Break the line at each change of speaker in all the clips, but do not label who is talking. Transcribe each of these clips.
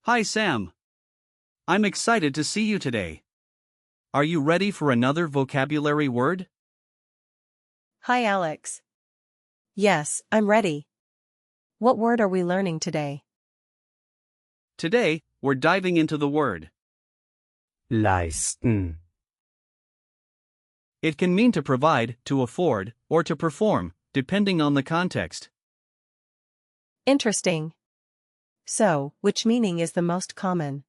Hi Sam. I'm excited to see you today. Are you ready for another vocabulary word?
Hi Alex. Yes, I'm ready. What word are we learning today?
Today, we're diving into the word.
Leisten.
It can mean to provide, to afford, or to perform, depending on the context.
Interesting. So, which meaning is the most common?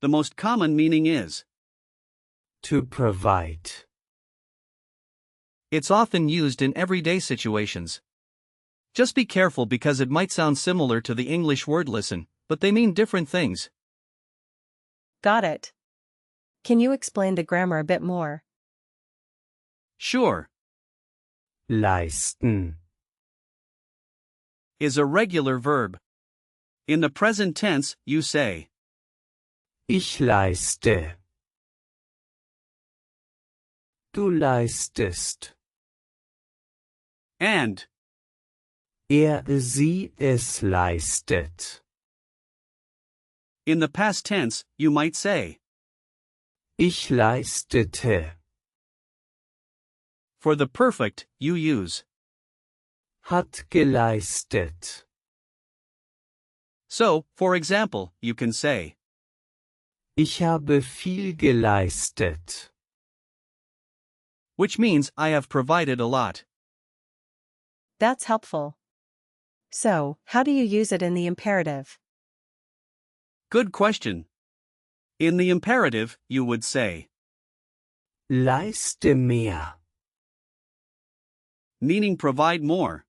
The most common meaning is,
To provide.
it's often used in everyday situations. Just be careful because it might sound similar to the English word listen, but they mean different things.
Got it. Can you explain the grammar a bit more?
Sure.
Leisten.
Is a regular verb. In the present tense, you say,
Ich leiste. Du leistest.
and.
Sie, es leistet.
In the past tense, you might say,
Ich leistete.
for the perfect, you use.
Hat geleistet.
So, for example, you can say,
Ich habe viel geleistet.
which means I have provided a lot.
That's helpful. So, how do you use it in the imperative?
Good question. In the imperative, you would say,
Leiste mehr.
meaning provide more.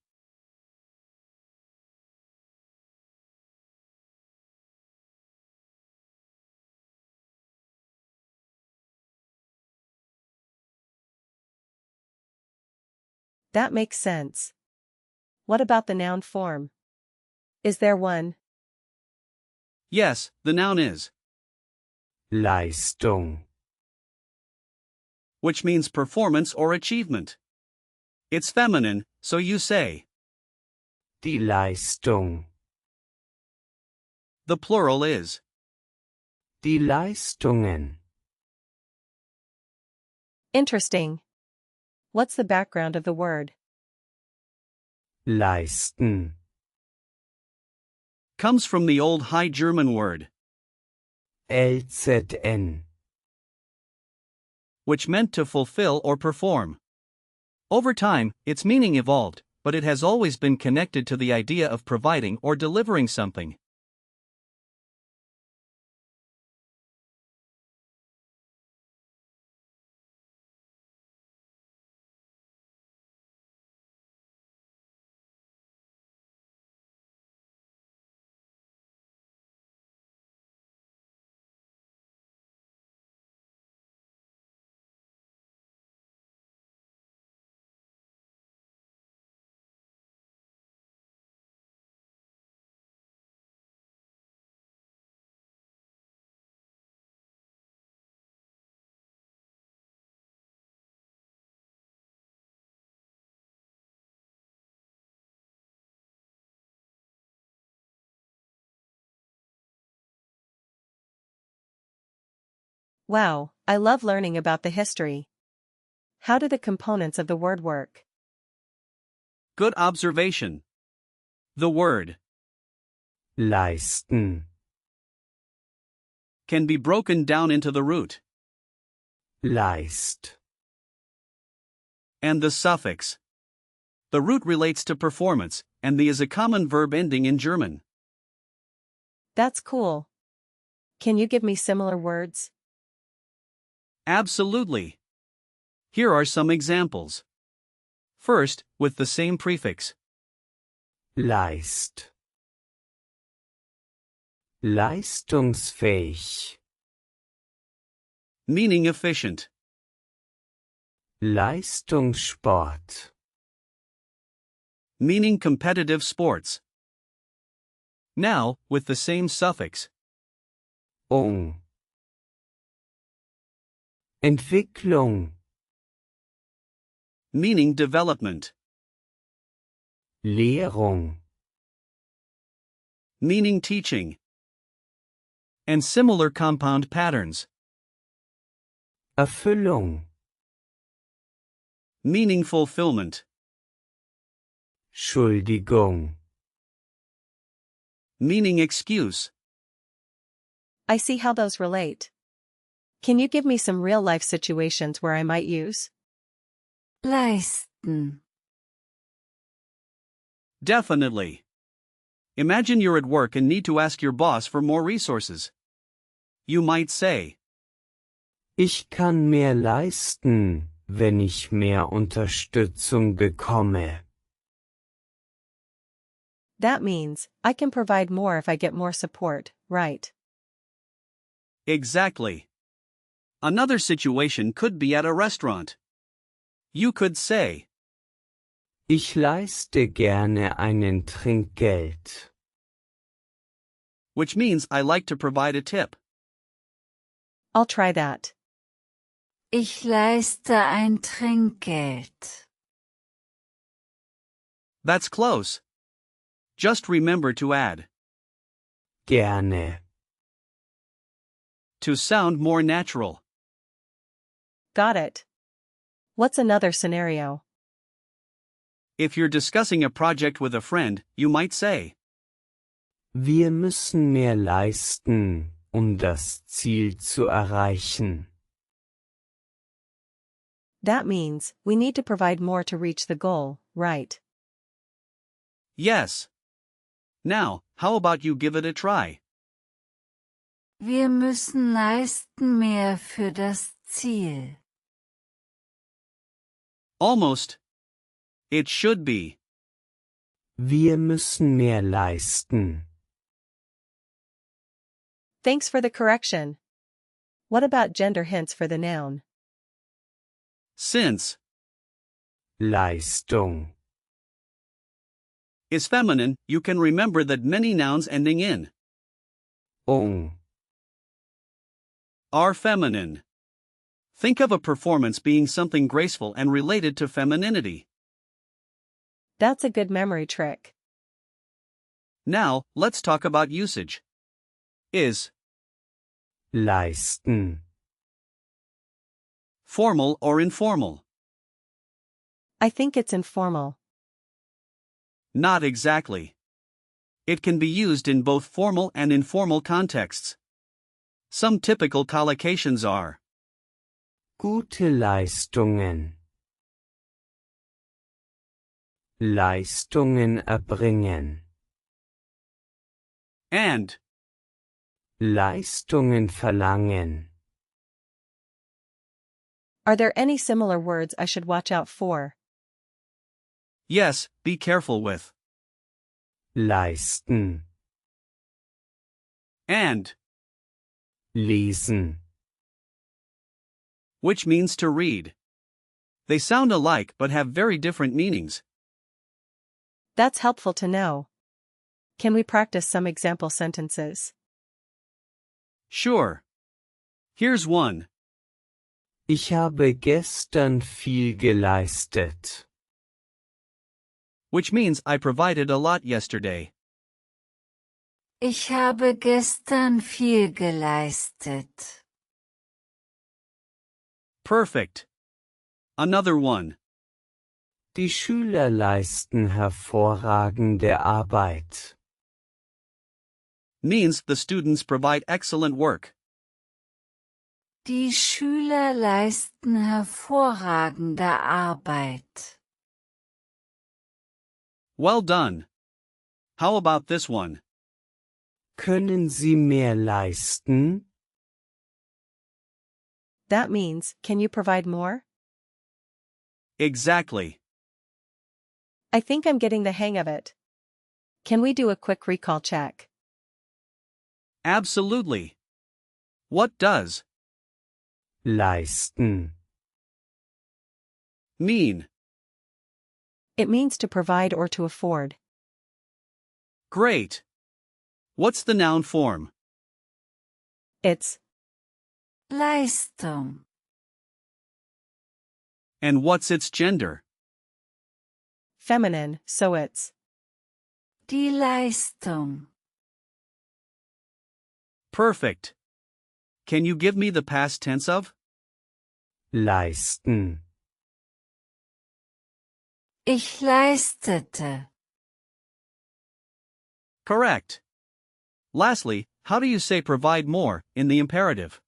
That makes sense. What about the noun form? Is there one?
Yes, the noun is,
Leistung.
which means performance or achievement. It's feminine, so you say,
Die Leistung.
the plural is,
Die Leistungen.
Interesting. What's the background of the word?
Leisten.
comes from the old High German word,
LZN.
which meant to fulfill or perform. Over time, its meaning evolved, but it has always been connected to the idea of providing or delivering something.
Wow, I love learning about the history. How do the components of the word work?
Good observation. The word
Leisten.
can be broken down into the root
Leist.
and the suffix. The root relates to performance, and the is a common verb ending in German.
That's cool. Can you give me similar words?
Absolutely. Here are some examples. First, with the same prefix,
Leist. Leistungsfähig.
meaning efficient.
Leistungssport.
Meaning competitive sports. Now, with the same suffix,
Entwicklung.
meaning development.
Lehrung.
Meaning teaching. and similar compound patterns.
Erfüllung,
Meaning fulfillment.
Entschuldigung,
Meaning excuse.
I see how those relate. Can you give me some real-life situations where I might use
leisten,
Definitely. Imagine you're at work and need to ask your boss for more resources. You might say,
ich kann mehr leisten, wenn ich mehr Unterstützung bekomme.
That means, I can provide more if I get more support, right?
exactly. Another situation could be at a restaurant. You could say,
Ich leiste gerne einen Trinkgeld.
which means I like to provide a tip.
I'll try that.
ich leiste ein Trinkgeld.
That's close. Just remember to add
Gerne.
to sound more natural.
Got it. What's another scenario?
If you're discussing a project with a friend, you might say,
Wir müssen mehr leisten, das Ziel zu erreichen.
That means, we need to provide more to reach the goal, right?
yes. Now, how about you give it a try?
Wir müssen leisten mehr für das Ziel.
Almost. It should be.
Wir müssen mehr leisten.
Thanks for the correction. What about gender hints for the noun?
Since
Leistung.
is feminine, you can remember that many nouns ending in are feminine. Think of a performance being something graceful and related to femininity.
That's a good memory trick.
Now, let's talk about usage. Is
Leisten.
formal or informal?
I think it's informal.
Not exactly. It can be used in both formal and informal contexts. Some typical collocations are
Gute Leistungen. Leistungen erbringen.
and
Leistungen verlangen.
Are there any similar words I should watch out for?
yes, be careful with
Leisten.
and,
Lesen.
which means to read. They sound alike but have very different meanings.
That's helpful to know. Can we practice some example sentences?
Sure. Here's one.
Ich habe gestern viel geleistet.
Which means I provided a lot yesterday.
Ich habe gestern viel geleistet.
Perfect. Another one.
Die Schüler leisten hervorragende Arbeit.
Means the students provide excellent work.
Die Schüler leisten hervorragende Arbeit.
Well done. How about this one?
Können Sie mehr leisten?
That means, can you provide more?
Exactly.
I think I'm getting the hang of it. Can we do a quick recall check?
Absolutely. What does
Leisten.
mean?
It means to provide or to afford.
Great. What's the noun form?
It's
Leistung.
And what's its gender?
feminine, so it's
Die Leistung.
Perfect. Can you give me the past tense of?
leisten,
Ich leistete.
Correct. Lastly, how do you say provide more in the imperative?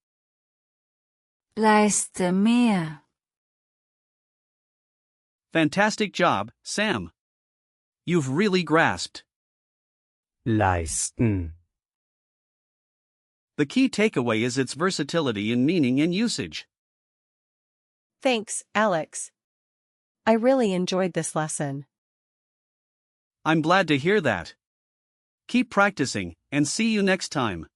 Leiste mehr.
Fantastic job, Sam. You've really grasped.
leisten.
The key takeaway is its versatility in meaning and usage.
Thanks, Alex. I really enjoyed this lesson.
I'm glad to hear that. Keep practicing, and see you next time.